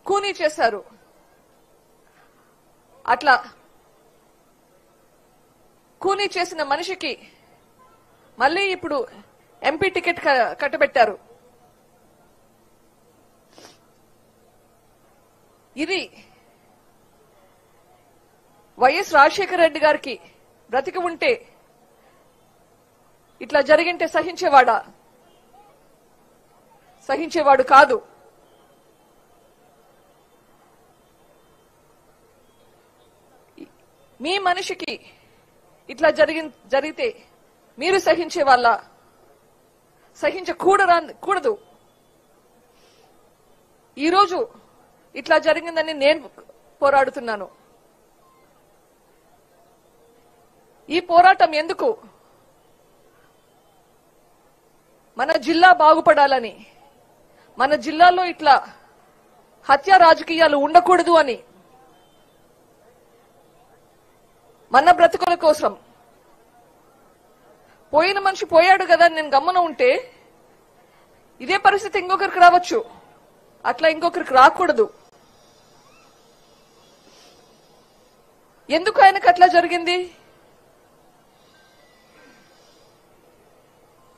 కూనీ చేశారు. అట్లా కూనీ చేసిన మనిషికి మళ్ళీ ఇప్పుడు ఎంపీ టికెట్ కట్టబెట్టారు. ఇది వైఎస్ రాజశేఖర రెడ్డి గారికి బ్రతికి ఉంటే ఇట్లా జరిగింటే సహించేవాడా? సహించేవాడు కాదు. మీ మనిషికి ఇట్లా జరిగితే మీరు సహించే వాళ్ళ? సహించకూడదు. ఈరోజు ఇట్లా జరిగిందని నేను పోరాడుతున్నాను. ఈ పోరాటం ఎందుకు? మన జిల్లా బాగుపడాలని, మన జిల్లాలో ఇట్లా హత్య రాజకీయాలు ఉండకూడదు అని, మన బ్రతుకుల కోసం. పోయిన మనిషి పోయాడు కదా నేను గమ్మున ఉంటే ఇదే పరిస్థితి ఇంకొకరికి రావచ్చు. అట్లా ఇంకొకరికి రాకూడదు. ఎందుకు ఆయనకు అట్లా జరిగింది?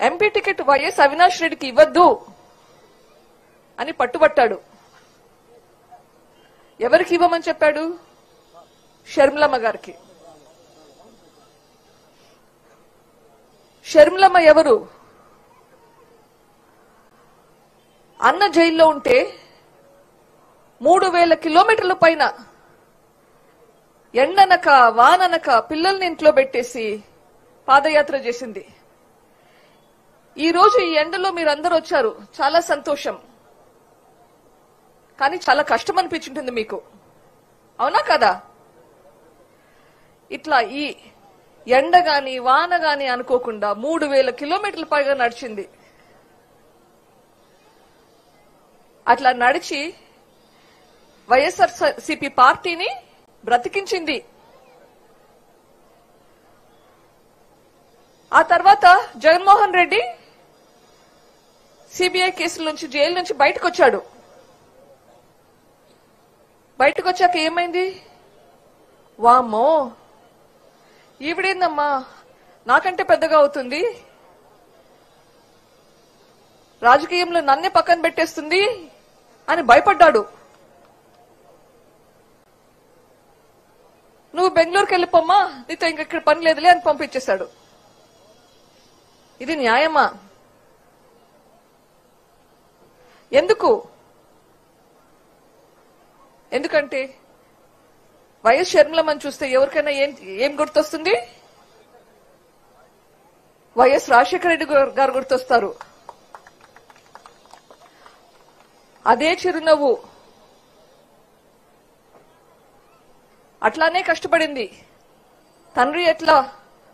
ఎంపీ టికెట్ వైఎస్ అవినాష్ రెడ్డికి ఇవ్వద్దు అని పట్టుబట్టాడు. ఎవరికి ఇవ్వమని చెప్పాడు? షర్మిలమ్మ గారికి. షర్మిలమ్మ ఎవరు? అన్న జైల్లో ఉంటే 3000 కిలోమీటర్ల పైన ఎండనక వాననక పిల్లల్ని ఇంట్లో పెట్టేసి పాదయాత్ర చేసింది. ఈ రోజు ఈ ఎండలో మీరందరూ వచ్చారు, చాలా సంతోషం. కానీ చాలా కష్టం అనిపించుంటుంది మీకు, అవునా కదా? ఇట్లా ఈ ఎండ గాని వాన గాని అనుకోకుండా 3000 కిలోమీటర్ల పైగా నడిచింది. అట్లా నడిచి వైఎస్ఆర్సీపీ పార్టీని బ్రతికించింది. ఆ తర్వాత జగన్మోహన్ రెడ్డి సిబిఐ కేసుల నుంచి, జైలు నుంచి బయటకు వచ్చాడు. బయటకు వచ్చాక ఏమైంది? వామ్మో, ఈవిడేందమ్మా నాకంటే పెద్దగా అవుతుంది, రాజకీయంలో నన్నే పక్కన పెట్టేస్తుంది అని భయపడ్డాడు. నువ్వు బెంగళూరుకి వెళ్ళిపోమ్మా, నీతో ఇంకెక్కడ పని లేదులే అని పంపించేశాడు. ఇది న్యాయమా? ఎందుకు? ఎందుకంటే వైఎస్ షర్మిలమ్మని చూస్తే ఎవరికైనా ఏం గుర్తొస్తుంది? వైఎస్ రాజశేఖర రెడ్డి గారు గుర్తొస్తారు. అదే చిరునవ్వు, అట్లానే కష్టపడింది. తండ్రి ఎట్లా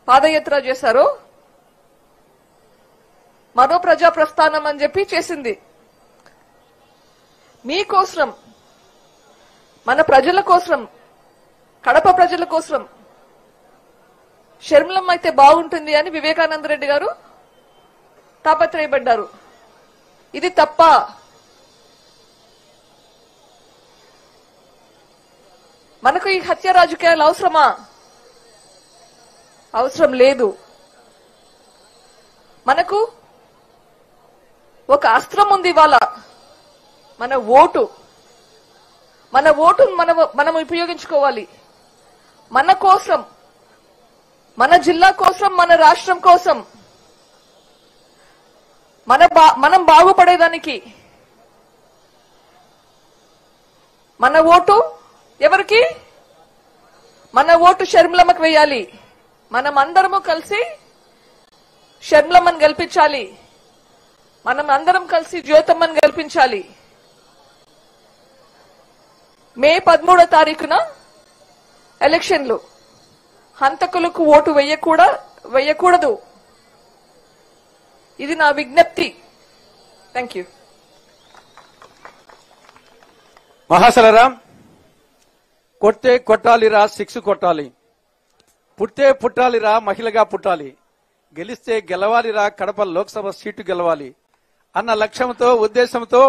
పాదయాత్ర చేశారో మరో ప్రజా ప్రస్థానం అని చెప్పి చేసింది. మీకోసం, మన ప్రజల కోసం, కడప ప్రజల కోసం షర్మిలమ్మ అయితే బాగుంటుంది అని వివేకానంద రెడ్డి గారు తాపత్రయపడ్డారు. ఇది తప్ప? మనకు ఈ హత్య రాజకీయాలు అవసరమా? అవసరం లేదు. మనకు ఒక అస్త్రం ఉంది ఇవాళ, మన ఓటు. మన ఓటును మనం ఉపయోగించుకోవాలి. మన కోసం, మన జిల్లా కోసం, మన రాష్ట్రం కోసం, మనం బాగుపడేదానికి. మన ఓటు ఎవరికి? మన ఓటు షర్మిలమ్మకు వేయాలి. మనం అందరము కలిసి షర్మిలమ్మను గెలిపించాలి. మనం అందరం కలిసి జ్యోతమ్మను గెలిపించాలి. మే 13వ తారీఖున ఎలక్షన్లు. హంతకులకు ఓటు వేయకూడదు. ఇది నా విజ్ఞప్తి. Thank you. మహాశలరా, కొట్టే కొట్టాలిరా, సిక్స్ కొట్టాలి. పుట్టే పుట్టాలిరా, మహిళగా పుట్టాలి. గెలిస్తే గెలవాలిరా, కడప లోక్సభ సీటు గెలవాలి అన్న లక్ష్యంతో, ఉద్దేశంతో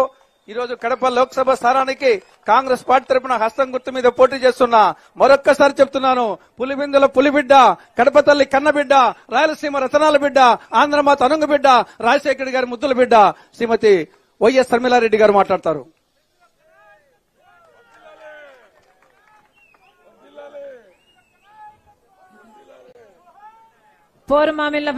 ఈరోజు కడప లోక్సభ స్థానానికి కాంగ్రెస్ పార్టీ తరపున హస్తం గుర్తు మీద పోటీ చేస్తున్నా. మరొక్కసారి చెప్తున్నాను, పులిబిందుల పులిబిడ్డ, కడప తల్లి కన్నబిడ్డ, రాయలసీమ రతనాల బిడ్డ, ఆంధ్రమాత అనుంగు బిడ్డ, రాజశేఖర్ గారి ముద్దుల బిడ్డ శ్రీమతి వైఎస్ శర్మిలారెడ్డి గారు మాట్లాడతారు. పోరుమామిళ్ళ